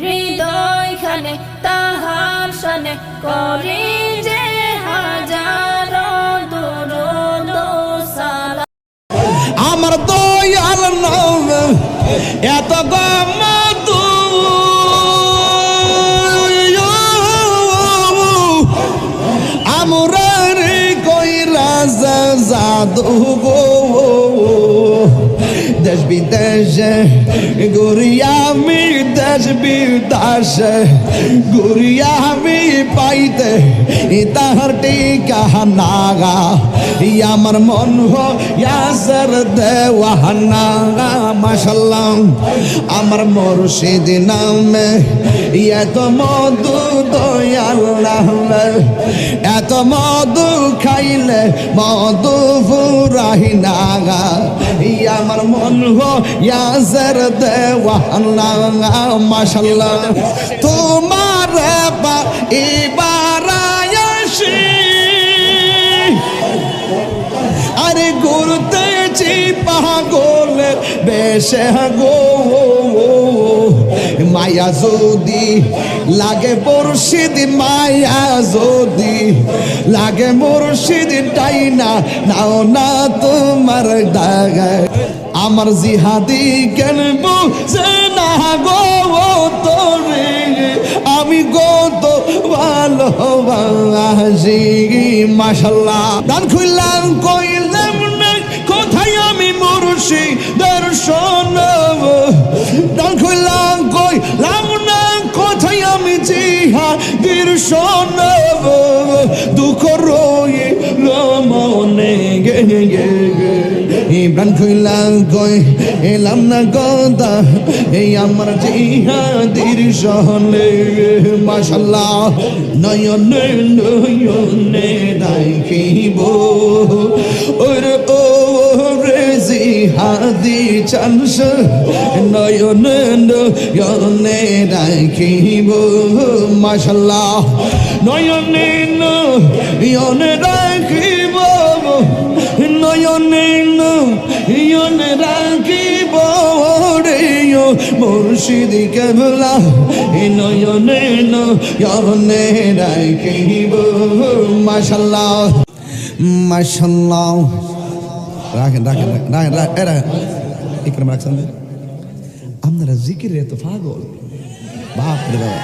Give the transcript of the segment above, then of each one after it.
হৃদয় খানে তাহার শানে করি যে হাজারো দুরূদ ও সালাম। আমার দয়াল নাম এত গমতু আমরার কই রাজা জাদু গো দেশ বিদেশে ঘুরিয়ামি দেশ বিদেশে ঘুরিয়ামি পাইতে তাহার ঠিকানা আমার মন ইয়াসর দেওয়ানা মাশাল্লাহ আমার মুর্শিদ নামে এত মধু দয়াল নামে এত মধু খাইলে মধু ফুরাই না আমার মন ইয়াসর দেওয়ানা মাশাল্লাহ তোমার ইবারায়াশি আরে ঘুরতেছি পাগলের বেশে গো মায়া যদি লাগে মুর্শিদ মায়া যদি লাগে মুর্শিদ টাইনা নাও না তোমার দাগে আমার জিহাদি কেন বুঝে না গো তোরে আমি কত ভালোবাসি মাশাল্লাহ দান খুললাম কইলাম না কোথায় আমি মুর্শিদের শোনব দান খুললাম কইলাম না কোথায় আমি জিহাদির শোনব দুঃখ রইল মনে গে গে গে ইমরান খুইলাম কই এলাম না কথা এই আমার জিহাদির শোনে মাশাল্লাহ নয়নে নয়নে রাখিব ওরে ও রে জিহাদি চান্স নয়নে নয়নে রাখিব মাশাল্লাহ নয়নে নয়নে রাখিব নয়নে নয়নে রাখিব রে মুর্শিদ কেবলা নয়নে নয়নে রাখিব মাশাল্লাহ মাশাল্লাহ রাখেন রাখেন রাখেন রাখেন ইকরাম রাখছেন আপনারা জিকিরে এত পাগল বাপ রে বাবা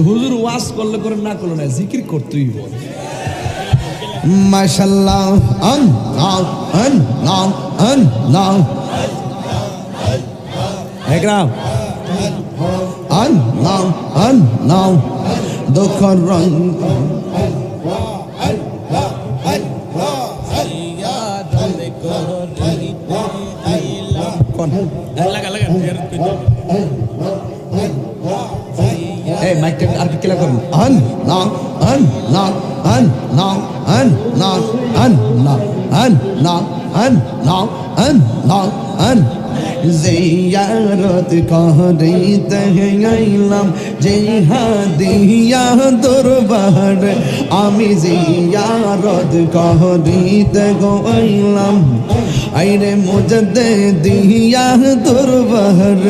হুজুর ওয়াজ করলে করে না করলে না জিকির করতেই হবে মাশাল্লাহ আন নাও আন নাও আন নাও একরাম আন নাও দুঃখ রং এই মাইকটা আর কি ক্লিয়ার করুন আন নাও আন নাও আন নাও আন নাও আন নাও আন নাও আন নাও আন নাও আন জিয়ারত করিতে আইলাম জিহাদিয়া দরবার আমি জিয়ারত করিতে আইলাম আইরে মুজদ্দিদিয়া দরবার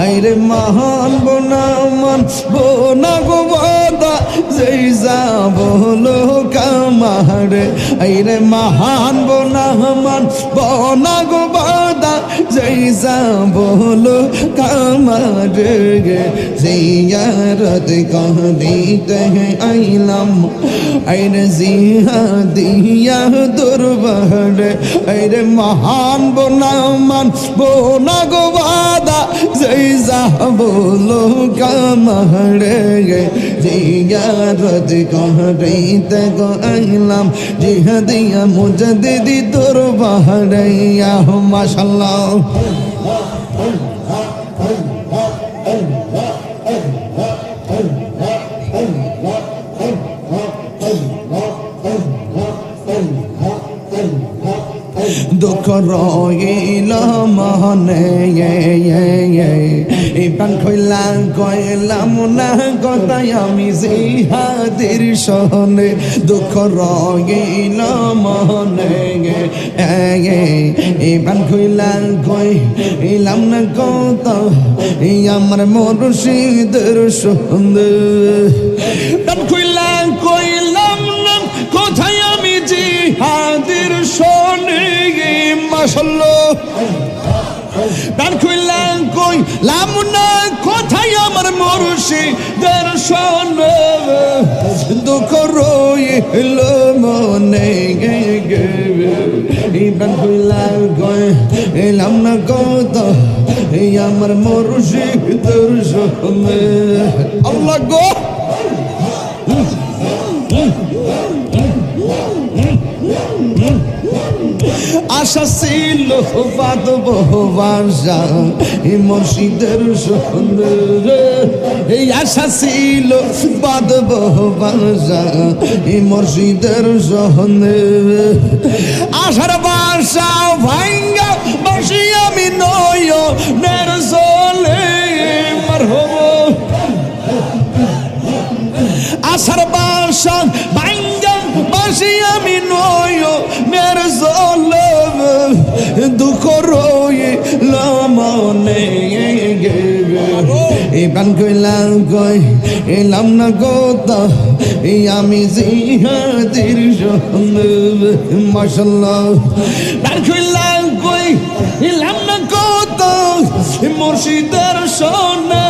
আইরে মহান বনামান বোনা গো বাদা যেইসা বলো কামার আইরে মহান বনামান বোনা গো বাদা যেইসা বলো কামার গে জিয়ারত করিতে আইলাম আইরে জিহাদিয়া দরবার আইরে মহান বনামান বোনা গো বাদা যেইসা বলো কামার গে জিয়ারত করিতে আইলাম জিহাদিয়া মুজদ্দিদি দরবার মাশাল্লাহ দুঃখ রইল মনে এই প্রাণ খইলা কইলাম না কথাই আমি জিহাদের সহনে দুঃখ রগিল মনে এই প্রাণ খইলা কইলাম না কথা এই আমার মুর্শিদের সহনে প্রাণ খইলা কইলাম না কোথায় আমি জিহাদের সহনে মাশাআল্লাহ প্রাণ খুইলা কইলাম না কোথায় আমার মুর্শিদের সনে দুঃখ রইল মনে প্রাণ খুইলা কইলাম না কোথায় আমার মুর্শিদের সনে আল্লাহ গো আশা ছিল বাদব বাসা এই মুর্শিদের সনে এই আশা ছিল বাদব বাসা এই মুর্শিদের সনে আশার বাসা ভাঙ্গা বাসি আমি নয়নের জলে মারহবা আশার বাসা ভাঙ্গা বাসি আমি নয়নের জলে দুঃখ রইল মনে এই প্রাণ কইলা কইলাম না কথা এই আমি জিহাদের সনে মাশাআল্লাহ প্রাণ কইলা কইলাম না কথা মুর্শিদের সনে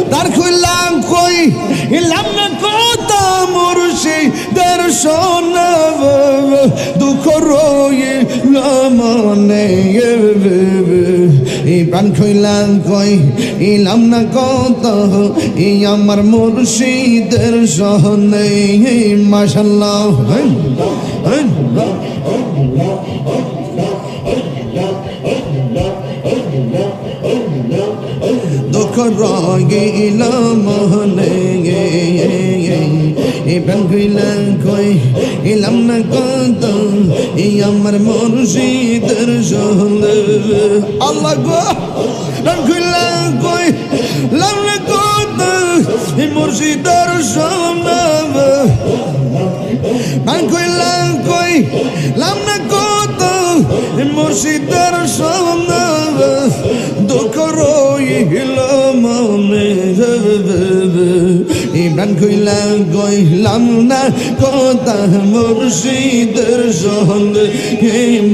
প্রাণ কইলা কইলাম না কথা মুর্শিদের সনে দুঃখ রইল মনে এই প্রাণ খইলা কইলাম না কথা এই আমার মুর্শিদের সনে মাশাআল্লাহ দুঃখ রইল মনে এই প্রাণ খইলা কইলাম না কথা এই আমার মুর্শিদের সনে আল্লাহ গো প্রাণ খইলা কইলাম না কথা এই মুর্শিদের সনে প্রাণ খইলা কইলাম না কথা এই মুর্শিদের সনে দুঃখ রইল মনে প্রাণ খইলা কইলাম না কথা মুর্শিদের সনে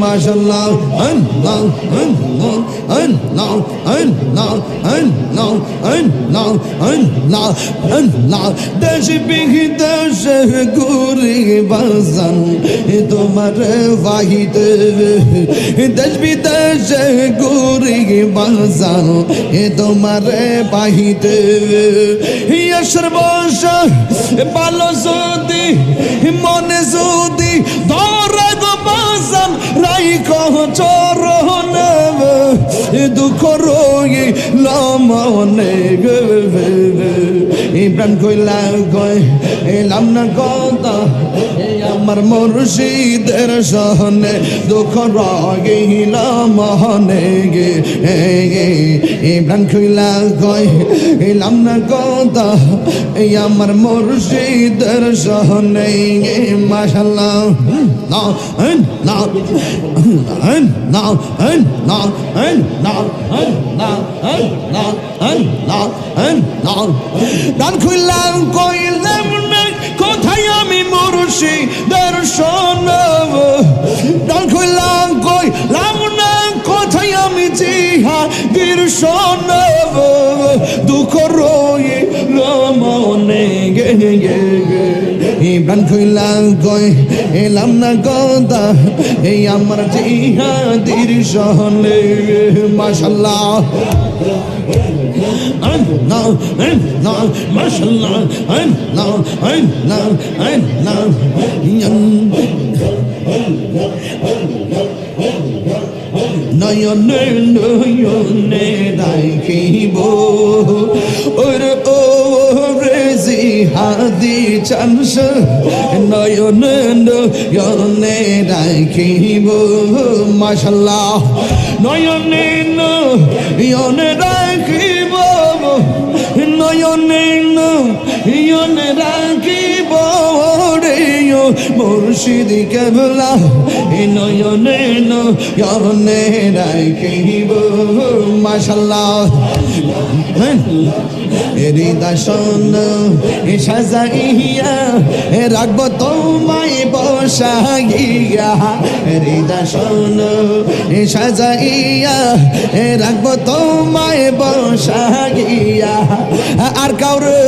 মাশাআল্লাহ আল্লাহ আল্লাহ আল্লাহ আল্লাহ আল্লাহ আল্লাহ আল্লাহ আল্লাহ দেশ বিদেশ ঘুরি বাজান তোমার বাহিতে দেশ বিদেশ ঘুরি বাজান তোমার বাহিতে সর্বশা ভালো যদি মনে যদি ধরে গো বাজান রাইখ চরণ দুঃখ রইল মনে প্রাণ কইলা কইলাম না কথা আমার মুর্শিদের সনে দুঃখ রইল মনে প্রাণ কইলা কইলাম না কথা আমার মুর্শিদের সনে মাশাআল্লাহ না না না না প্রাণ খুইলা কইলাম না কোথায় আমি মুর্শিদের সনে প্রাণ খুইলা কইলাম না কোথায় আমি জিহাদের সনে দুঃখ রইল মনে প্রাণ খুইলা কইলাম না কথা এই আমার জিহাদের সনে মাশাআল্লাহ now mashallah now নয়নে নয়নে রাখিব ওরে ও রে জিহাদি চান্স নয়নে নয়নে রাখিব মাশাআল্লাহ নয়নে নয়নে রাখিব মুর্শিদ কেবলা নয়নে নয়নে রাখিব মাশাআল্লাহ হৃদয় শোন সাজাইয়া রাখব তোমায় বসাইয়া হৃদয় শোন সাজাইয়া রাখব তোমায় বসাইয়া আর কাউরে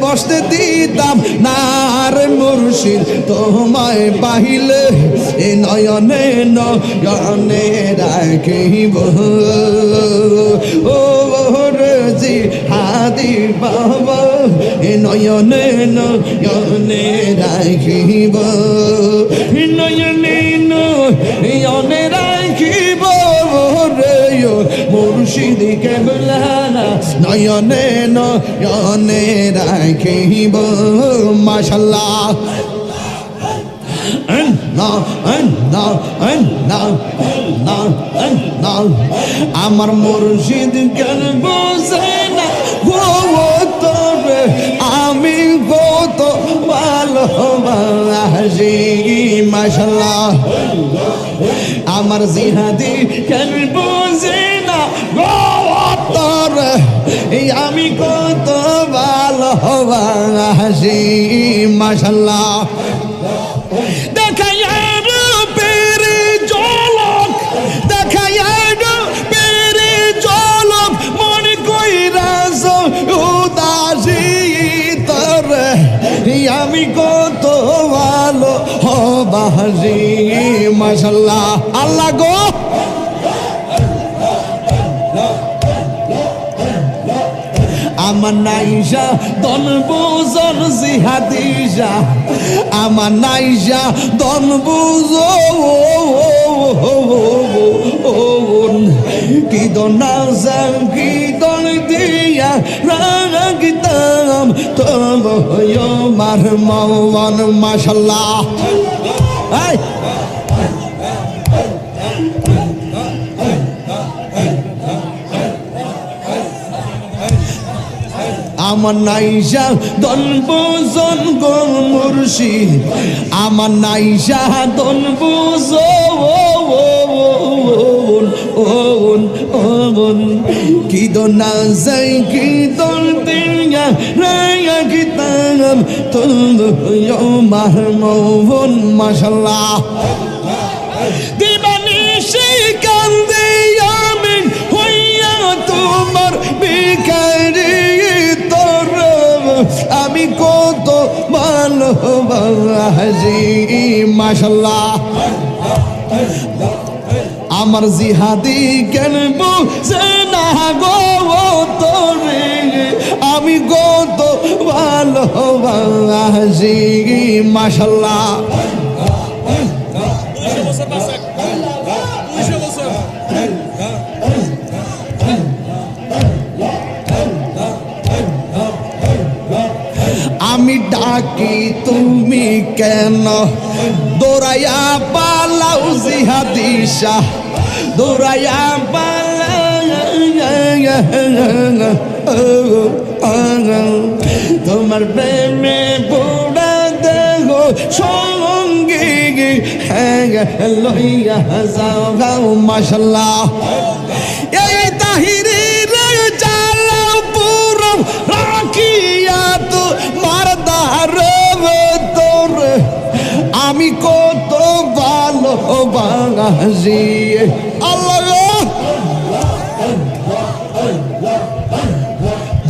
বসতে দিতাম না আর মুর্শিদ তোমায় পাইলে নয়নে নয়নে রাখিব ও জি হাদি বাবা নয়নে নয়নে রাখিব নয়নে নয়নে রাখিব রে মুর্শিদ কেবলা নয়নে নয়নে রাখিব মাশাআল্লাহ আমার মুর্শিদ কেন বোঝে না তোরে আমি কত ভালোবাসি মাশাআল্লাহ আমার জিহাদি কেন বোঝে না তোরে আমি কত ভালোবাসি মাশাআল্লাহ আমি কত ভালো হবাসি মাশাআল্লাহ আল্লাহ গো আমার নাইজা দন বুজন জিহাদিজা আমার নাইজা দন বুজন কি দনা কি দন দিয়া রাগতাম তবয় মার মন মাশাআল্লাহ আমার নাইজা দন বুজন গো মুর্শিদ আমার নাইজা দন বুজন কি দনা যাই কি দন দিয়া রায়া কিতাম তুমি মার মন মাশাআল্লাহ দিবানি সেই কান্দে আমি হইয়া তোমার ভিখারি আমি কত ভালোবাসি মাশাআল্লাহ আমার জিহাদি কেন বুঝে না গো তোরে আমি কত ভালোবাসি মাশাআল্লাহ আমি ডাকি তুমি কেন দৌড়াইয়া পালাও জিহাদি শাহ দৌড়াইয়া পালাও তোমার প্রেমে বুড়া দেহ সঙ্গী লইয়া যাও গাও মাশাআল্লাহ এই তাহিরি চালাও পুরো রাখিয়া তো মারদার তোর আমি কত ভালোবাসি আল্লাহ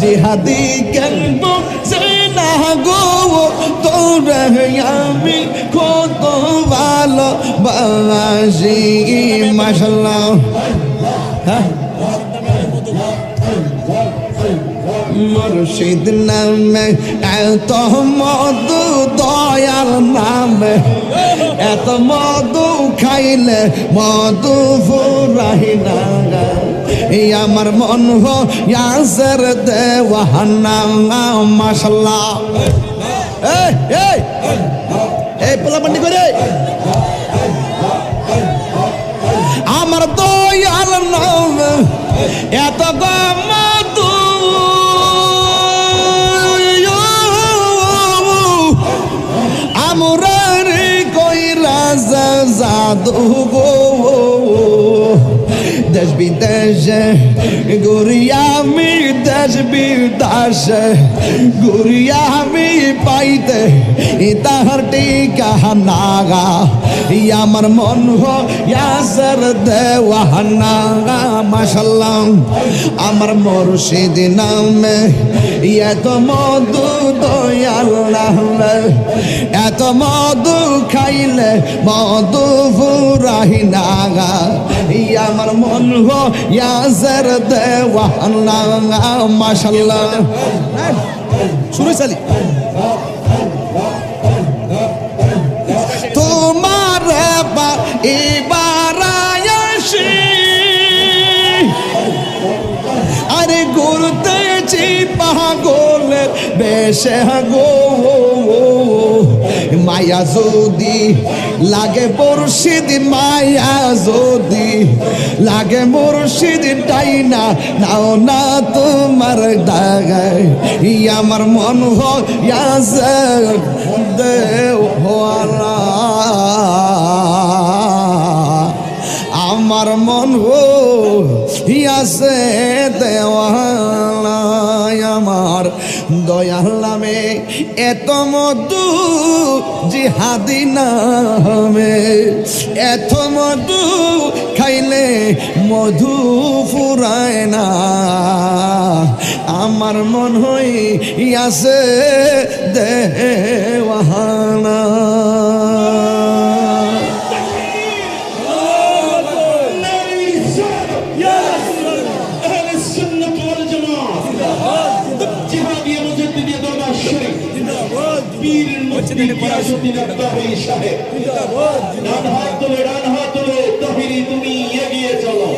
জিহাদি কেন না গো তোর আমি কত ভালোবাসি মাশাআল্লাহ মুর্শিদ নামে এত মধু দয়াল নামে এত মধু খাইলে মধু ফুরাই না এই আমার মন ইয়াসের দেওয়ানা মাশাআল্লাহ এই এই এই পোলাপান্ডি করে আমার দয়াল নামে এত মধু জাদু গো দেশ বিদেশে ঘুরি আমি, দেশ বিদেশে ঘুরি আমি পাইতে তাহার ঠিকানা আমার মন হইয়াছের দেওয়ানা। মাশাআল্লাহ আমার মুর্শিদ নামে এত মধু দয়াল নামে, এত মধু খাইলে মধু ফুরাই না আমার মন হইয়াছের দেওয়ানা। মাশাআল্লাহ শুরু চালি তোমার এবারায়াসি আরে ঘুরতেছি পাগলের বেশে গো মায়া যদি লাগে মুর্শিদ, মায়া যদি লাগে মুর্শিদ টাইনা নাও না তোমার দাগায় আমার মন হইয়াছে দেওয়ানা। আমার মন হইয়াছে দেওয়ানা আমার দয়াল নামে এত মধু জিহাদি নামে, এত মধু খাইলে মধু ফুরায় না আমার মন হইয়াছে দেওয়ানা। তুমি এগিয়ে চলো,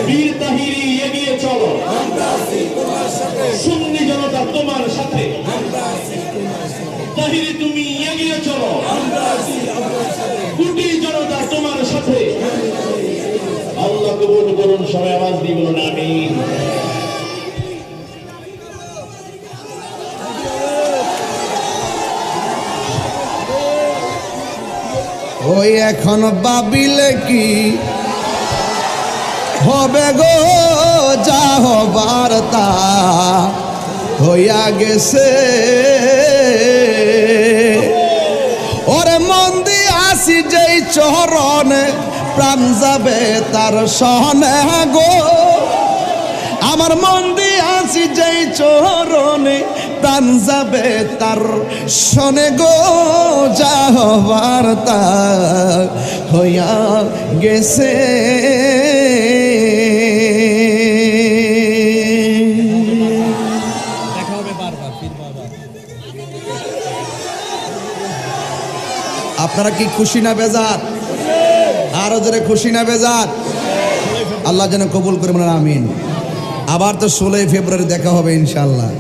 বীর তাহিরি এগিয়ে চলো, সুন্নি জনতা তোমার সাথে, তাহিরি তুমি এগিয়ে চলো, কুটি জনতা তোমার সাথে। আল্লাহ কবুল করুন, সবাই আওয়াজ দিয়ে বলুন আমিন। ওই এখন ভাবিলে কি হবে গো, যা হবার তা হইয়া গেছে। ওরে মন দিয়ে আসি যেই চরণে প্রাণ যাবে তার সহনে গো, আমার মন দিয়ে আসি যেই চরণে প্রাণ যাবে তার শোনে গো, যা হবার তা হইয়া গেছে। আপনারা কি খুশি না বেজার? আরো জোরে খুশি না বেজার? আল্লাহ যেন কবুল করে বলেন আমিন। আবার তো 16 ফেব্রুয়ারি দেখা হবে ইনশাআল্লাহ।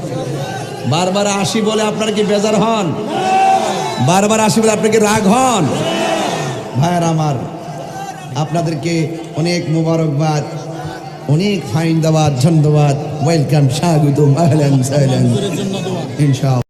বারবার আসি বলে আপনারা কি বেজার হন? বারবার আসি বলে আপনারা কি রাগ হন? ভাইয়ার আমার, আপনাদেরকে অনেক মুবারকবাদ, অনেক ফাইন দাবাদ, ধন্যবাদ, ওয়েলকাম, স্বাগতম, আহলান সাহলান ইনশাআল্লাহ।